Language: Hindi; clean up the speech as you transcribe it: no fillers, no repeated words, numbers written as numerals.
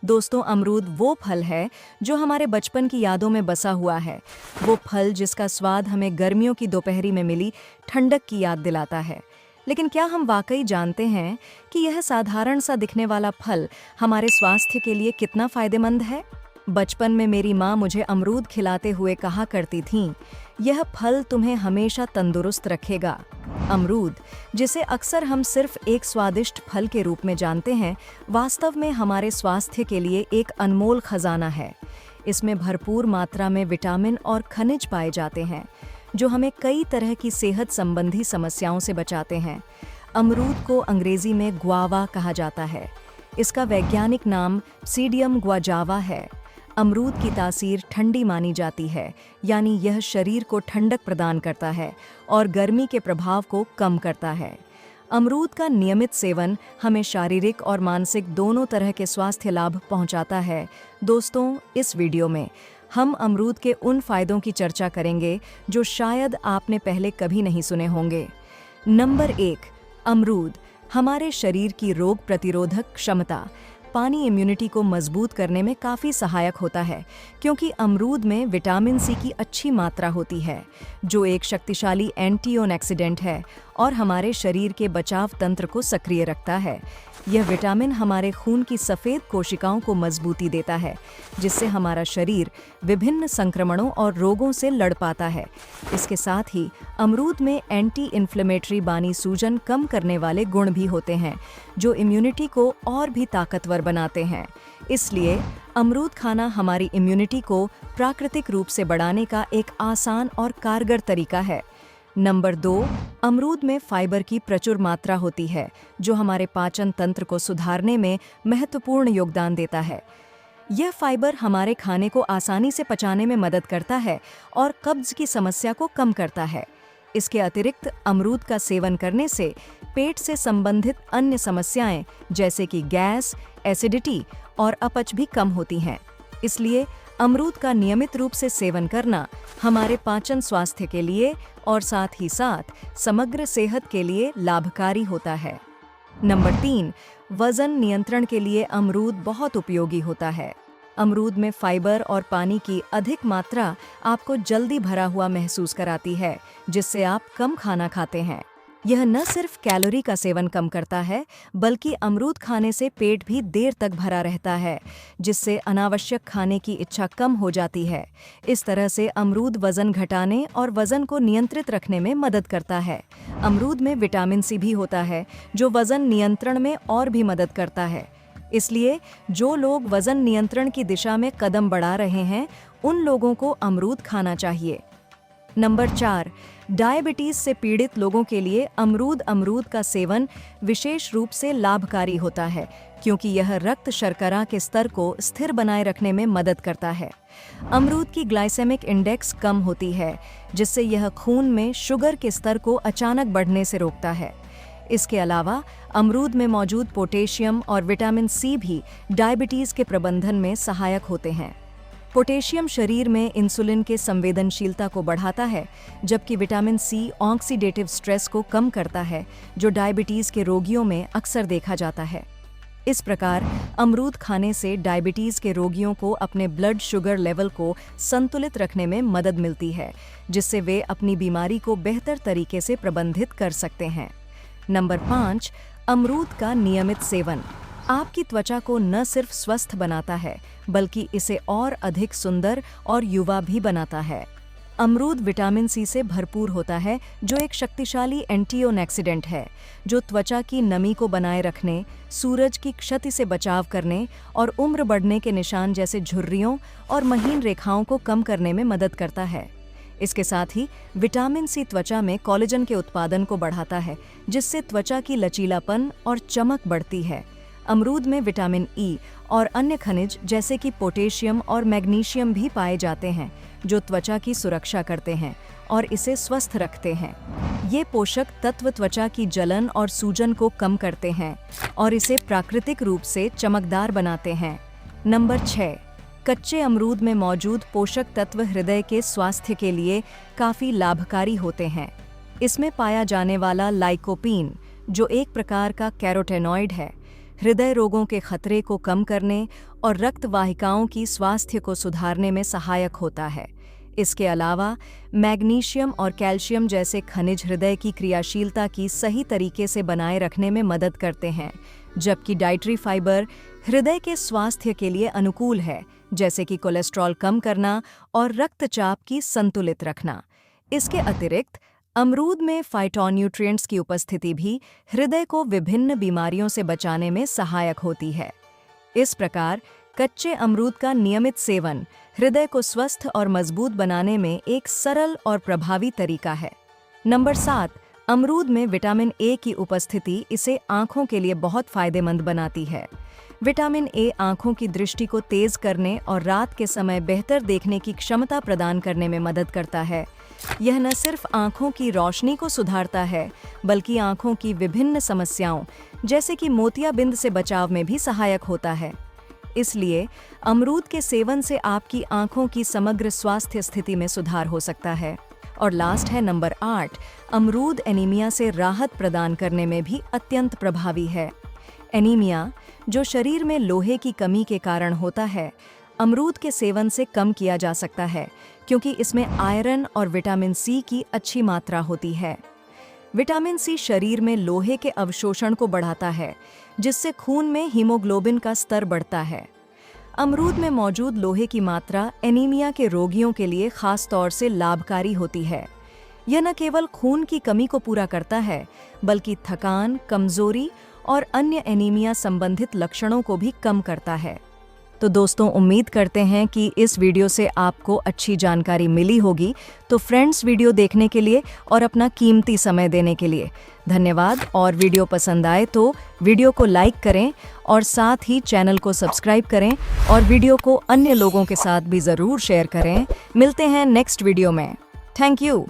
दोस्तों, अमरूद वो फल है जो हमारे बचपन की यादों में बसा हुआ है। वो फल जिसका स्वाद हमें गर्मियों की दोपहरी में मिली ठंडक की याद दिलाता है। लेकिन क्या हम वाकई जानते हैं कि यह साधारण सा दिखने वाला फल हमारे स्वास्थ्य के लिए कितना फायदेमंद है? बचपन में मेरी माँ मुझे अमरूद खिलाते हुए कहा करती थीं, यह फल तुम्हें हमेशा तंदुरुस्त रखेगा। अमरूद, जिसे अक्सर हम सिर्फ एक स्वादिष्ट फल के रूप में जानते हैं, वास्तव में हमारे स्वास्थ्य के लिए एक अनमोल खजाना है। इसमें भरपूर मात्रा में विटामिन और खनिज पाए जाते हैं, जो हमें कई तरह की सेहत संबंधी समस्याओं से बचाते हैं। अमरूद को अंग्रेजी में ग्वावा कहा जाता है। इसका वैज्ञानिक नाम सीडियम ग्वाजावा है। अमरूद की तासीर ठंडी मानी जाती है, यानी यह शरीर को ठंडक प्रदान करता है और गर्मी के प्रभाव को कम करता है। अमरूद का नियमित सेवन हमें शारीरिक और मानसिक दोनों तरह के स्वास्थ्य लाभ पहुंचाता है। दोस्तों, इस वीडियो में हम अमरूद के उन फायदों की चर्चा करेंगे जो शायद आपने पहले कभी नहीं सुने होंगे। नंबर 1, अमरूद हमारे शरीर की रोग प्रतिरोधक क्षमता पानी इम्यूनिटी को मजबूत करने में काफ़ी सहायक होता है, क्योंकि अमरूद में विटामिन सी की अच्छी मात्रा होती है, जो एक शक्तिशाली एंटीऑक्सीडेंट है और हमारे शरीर के बचाव तंत्र को सक्रिय रखता है। यह विटामिन हमारे खून की सफ़ेद कोशिकाओं को मजबूती देता है, जिससे हमारा शरीर विभिन्न संक्रमणों और रोगों से लड़ पाता है। इसके साथ ही अमरूद में एंटी इन्फ्लेमेटरी बानी सूजन कम करने वाले गुण भी होते हैं, जो इम्यूनिटी को और भी ताकतवर बनाते हैं। इसलिए अमरूद खाना हमारी इम्यूनिटी को प्राकृतिक रूप से बढ़ाने का एक आसान और कारगर तरीका है। नंबर 2, अमरूद में फाइबर की प्रचुर मात्रा होती है, जो हमारे पाचन तंत्र को सुधारने में महत्वपूर्ण योगदान देता है। यह फाइबर हमारे खाने को आसानी से पचाने में मदद करता है और कब्ज की समस्या को कम करता है। इसके अतिरिक्त अमरूद का सेवन करने से पेट से संबंधित अन्य समस्याएं जैसे कि गैस, एसिडिटी और अपच भी कम होती हैं। इसलिए अमरूद का नियमित रूप से सेवन करना हमारे पाचन स्वास्थ्य के लिए और साथ ही साथ समग्र सेहत के लिए लाभकारी होता है। नंबर 3, वजन नियंत्रण के लिए अमरूद बहुत उपयोगी होता है। अमरूद में फाइबर और पानी की अधिक मात्रा आपको जल्दी भरा हुआ महसूस कराती है, जिससे आप कम खाना खाते हैं। यह न सिर्फ कैलोरी का सेवन कम करता है, बल्कि अमरूद खाने से पेट भी देर तक भरा रहता है, जिससे अनावश्यक खाने की इच्छा कम हो जाती है। इस तरह से अमरूद वजन घटाने और वजन को नियंत्रित रखने में मदद करता है। अमरूद में विटामिन सी भी होता है, जो वजन नियंत्रण में और भी मदद करता है। इसलिए जो लोग वजन नियंत्रण की दिशा में कदम बढ़ा रहे हैं, उन लोगों को अमरूद खाना चाहिए। नंबर 4, डायबिटीज से पीड़ित लोगों के लिए अमरूद का सेवन विशेष रूप से लाभकारी होता है, क्योंकि यह रक्त शर्करा के स्तर को स्थिर बनाए रखने में मदद करता है। अमरूद की ग्लाइसेमिक इंडेक्स कम होती है, जिससे यह खून में शुगर के स्तर को अचानक बढ़ने से रोकता है। इसके अलावा अमरूद में मौजूद पोटेशियम और विटामिन सी भी डायबिटीज के प्रबंधन में सहायक होते हैं। पोटेशियम शरीर में इंसुलिन के संवेदनशीलता को बढ़ाता है, जबकि विटामिन सी ऑक्सीडेटिव स्ट्रेस को कम करता है, जो डायबिटीज के रोगियों में अक्सर देखा जाता है। इस प्रकार अमरूद खाने से डायबिटीज के रोगियों को अपने ब्लड शुगर लेवल को संतुलित रखने में मदद मिलती है, जिससे वे अपनी बीमारी को बेहतर तरीके से प्रबंधित कर सकते हैं। नंबर 5, अमरूद का नियमित सेवन आपकी त्वचा को न सिर्फ स्वस्थ बनाता है, बल्कि इसे और अधिक सुंदर और युवा भी बनाता है। अमरूद विटामिन सी से भरपूर होता है, जो एक शक्तिशाली एंटीऑक्सीडेंट है, जो त्वचा की नमी को बनाए रखने, सूरज की क्षति से बचाव करने और उम्र बढ़ने के निशान जैसे झुर्रियों और महीन रेखाओं को कम करने में मदद करता है। इसके साथ ही विटामिन सी त्वचा में कोलेजन के उत्पादन को बढ़ाता है, जिससे त्वचा की लचीलापन और चमक बढ़ती है। अमरूद में विटामिन ई और अन्य खनिज जैसे कि पोटेशियम और मैग्नीशियम भी पाए जाते हैं, जो त्वचा की सुरक्षा करते हैं और इसे स्वस्थ रखते हैं। ये पोषक तत्व त्वचा की जलन और सूजन को कम करते हैं और इसे प्राकृतिक रूप से चमकदार बनाते हैं। नंबर 6, कच्चे अमरूद में मौजूद पोषक तत्व हृदय के स्वास्थ्य के लिए काफ़ी लाभकारी होते हैं। इसमें पाया जाने वाला लाइकोपीन, जो एक प्रकार का कैरोटेनॉइड है, हृदय रोगों के खतरे को कम करने और रक्त वाहिकाओं की स्वास्थ्य को सुधारने में सहायक होता है। इसके अलावा मैग्नीशियम और कैल्शियम जैसे खनिज हृदय की क्रियाशीलता की सही तरीके से बनाए रखने में मदद करते हैं, जबकि डाइटरी फाइबर हृदय के स्वास्थ्य के लिए अनुकूल है, जैसे कि कोलेस्ट्रॉल कम करना और रक्तचाप की संतुलित रखना। इसके अतिरिक्त अमरूद में फाइटोन्यूट्रिएंट्स की उपस्थिति भी हृदय को विभिन्न बीमारियों से बचाने में सहायक होती है। इस प्रकार कच्चे अमरूद का नियमित सेवन हृदय को स्वस्थ और मजबूत बनाने में एक सरल और प्रभावी तरीका है। नंबर 7, अमरूद में विटामिन ए की उपस्थिति इसे आँखों के लिए बहुत फायदेमंद बनाती है। विटामिन ए आँखों की दृष्टि को तेज करने और रात के समय बेहतर देखने की क्षमता प्रदान करने में मदद करता है। यह न सिर्फ आँखों की रोशनी को सुधारता है, बल्कि आँखों की विभिन्न समस्याओं जैसे कि मोतियाबिंद से बचाव में भी सहायक होता है। इसलिए अमरूद के सेवन से आपकी आँखों की समग्र स्वास्थ्य स्थिति में सुधार हो सकता है। और लास्ट है नंबर 8, अमरूद एनीमिया से राहत प्रदान करने में भी अत्यंत प्रभावी है। एनीमिया, जो शरीर में लोहे की कमी के कारण होता है, अमरूद के सेवन से कम किया जा सकता है, क्योंकि इसमें आयरन और विटामिन सी की अच्छी मात्रा होती है। विटामिन सी शरीर में लोहे के अवशोषण को बढ़ाता है, जिससे खून में हीमोग्लोबिन का स्तर बढ़ता है। अमरूद में मौजूद लोहे की मात्रा एनीमिया के रोगियों के लिए खास तौर से लाभकारी होती है। यह न केवल खून की कमी को पूरा करता है, बल्कि थकान, कमजोरी और अन्य एनीमिया संबंधित लक्षणों को भी कम करता है। तो दोस्तों, उम्मीद करते हैं कि इस वीडियो से आपको अच्छी जानकारी मिली होगी। तो फ्रेंड्स, वीडियो देखने के लिए और अपना कीमती समय देने के लिए धन्यवाद। और वीडियो पसंद आए तो वीडियो को लाइक करें और साथ ही चैनल को सब्सक्राइब करें और वीडियो को अन्य लोगों के साथ भी ज़रूर शेयर करें। मिलते हैं नेक्स्ट वीडियो में। Thank you.